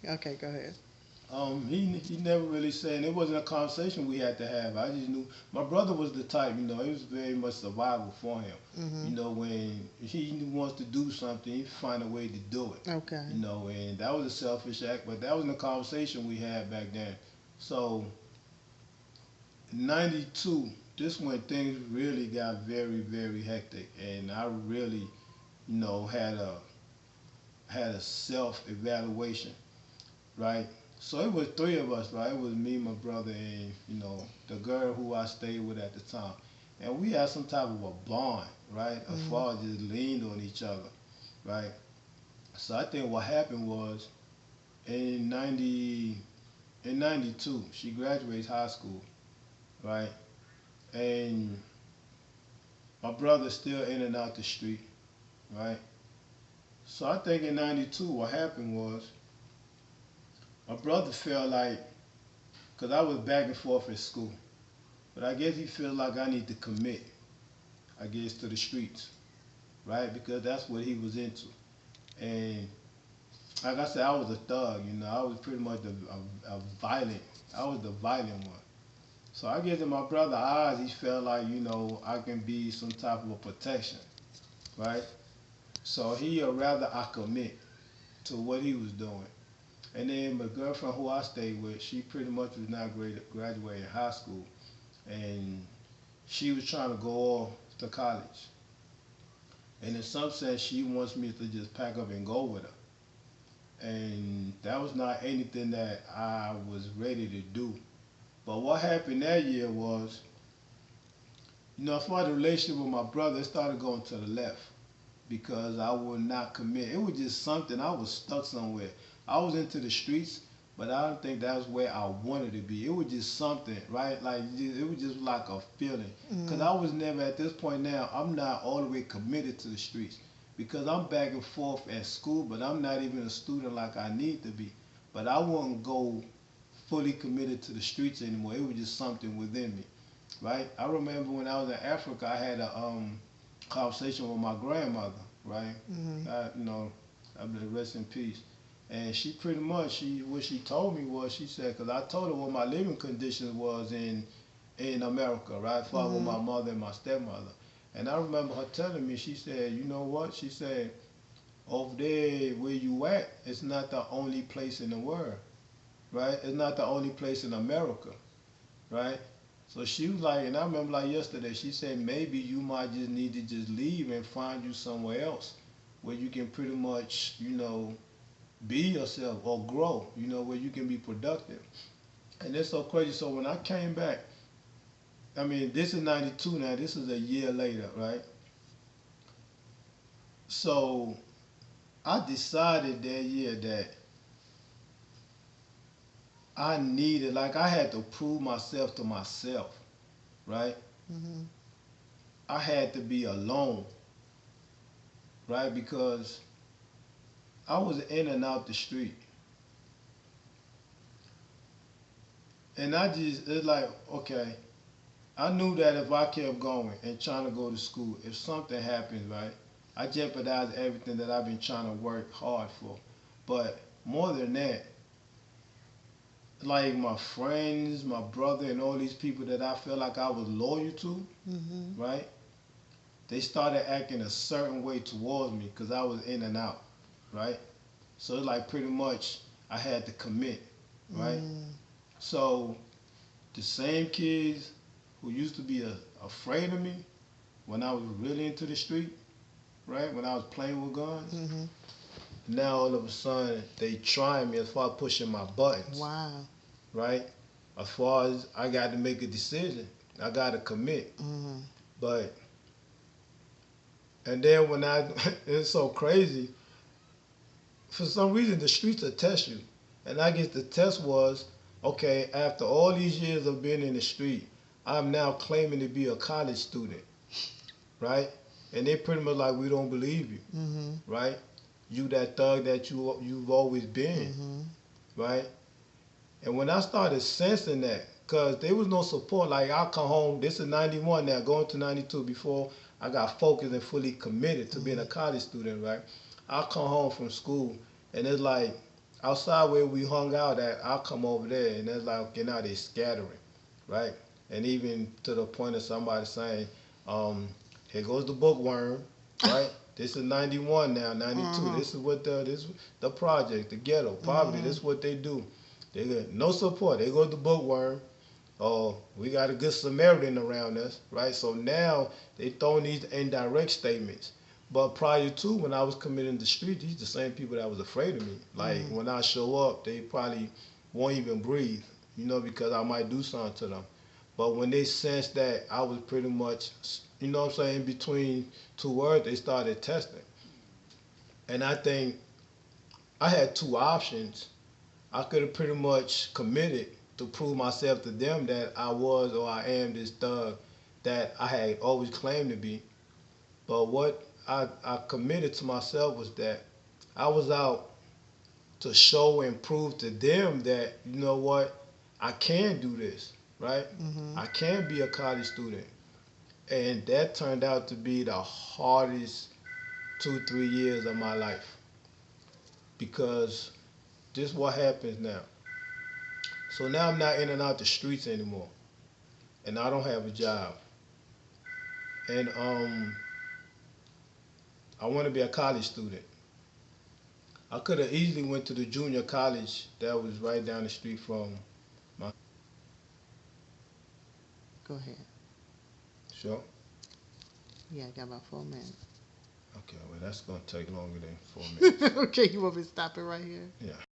Okay, go ahead. He never really said, and it wasn't a conversation we had to have. I just knew my brother was the type, it was very much survival for him. Mhm. When he wants to do something, he find a way to do it. Okay. And that was a selfish act, but that wasn't a conversation we had back then. So, in '92, this when things really got very, very hectic, and I really, had a self evaluation, right? So it was three of us, right? It was me, my brother, and the girl who I stayed with at the time, and we had some type of a bond, right? As Mhm. far as just leaned on each other, right? So I think what happened was in '92, she graduates high school, right? And my brother's still in and out the street, right? So I think in '92, what happened was my brother felt like, because I was back and forth at school, but I guess he feels like I need to commit, I guess, to the streets, right? Because that's what he was into. And like I said, I was a thug, I was pretty much a violent, I was the violent one. So I guess in my brother's eyes, he felt like, I can be some type of a protection, right? So he would rather I commit to what he was doing. And then my girlfriend who I stayed with, she pretty much was now graduating high school. And she was trying to go off to college. And in some sense, she wants me to just pack up and go with her. And that was not anything that I was ready to do. But what happened that year was, as far as the relationship with my brother, it started going to the left because I would not commit. It was just something, I was stuck somewhere. I was into the streets, but I don't think that was where I wanted to be. It was just something, right? Like, it was just like a feeling. Because Mhm. I was never, at this point now, I'm not all the way committed to the streets. Because I'm back and forth at school, but I'm not even a student like I need to be. But I wouldn't go fully committed to the streets anymore. It was just something within me, right? I remember when I was in Africa, I had a conversation with my grandmother, right? Mhm. I been rest in peace. And she pretty much, what she told me was, she said, because I told her what my living conditions was in America, right? For with Mhm. my mother and my stepmother. And I remember her telling me, she said, you know what? She said, over there where you at, it's not the only place in the world, right? It's not the only place in America, right? So she was like, and I remember like yesterday, she said maybe you might just need to just leave and find you somewhere else where you can pretty much, be yourself or grow, where you can be productive. And it's so crazy. So when I came back, I mean, this is '92 now, this is a year later, right? So I decided that year that I needed, like, I had to prove myself to myself, right? Mhm. I had to be alone, right? Because I was in and out the street. And it's like, okay, I knew that if I kept going and trying to go to school, if something happens, right, I jeopardize everything that I've been trying to work hard for. But more than that, like my friends, my brother, and all these people that I felt like I was loyal to, Mhm. right, they started acting a certain way towards me because I was in and out, right? So it's like pretty much I had to commit, right? Mm. So the same kids who used to be afraid of me when I was really into the street, right? When I was playing with guns, Mhm. now all of a sudden they trying me as far as pushing my buttons, Wow. right? As far as I got to make a decision, I got to commit. Mhm. But and then when I, it's so crazy. For some reason, the streets will test you, and I guess the test was, okay. After all these years of being in the street, I'm now claiming to be a college student, right? And they pretty much like, we don't believe you, Mhm. right? You that thug that you've always been, Mhm. right? And when I started sensing that, cause there was no support. Like, I come home. This is '91 now, going to '92. Before I got focused and fully committed to being a Mhm. college student, right? I come home from school, and it's like outside where we hung out at, I'll come over there, and it's like, okay, now they scattering, right? And even to the point of somebody saying, um, here goes the bookworm, right? This is 91 now, 92. Mhm. This is what the project, the ghetto, poverty, this Mhm. is what they do. They get no support. They go to the bookworm. Oh, we got a good Samaritan around us, right? So now they throwing these indirect statements. But prior to when I was committing the street, these the same people that was afraid of me. Like Mhm. when I show up, they probably won't even breathe, because I might do something to them. But when they sensed that I was pretty much, what I'm saying, in between two words, they started testing. And I think I had two options. I could have pretty much committed to prove myself to them that I was or I am this thug that I had always claimed to be. But what I committed to myself was that I was out to show and prove to them that, you know what, I can do this, right? Mhm. I can be a college student. And that turned out to be the hardest 2, 3 years of my life because this is what happens now. So now I'm not in and out the streets anymore, and I don't have a job. And I want to be a college student. I could have easily went to the junior college that was right down the street from my. Go ahead. Sure. Yeah, I got about 4 minutes. Okay, well that's gonna take longer than 4 minutes. Okay, you want me to stop it right here? Yeah.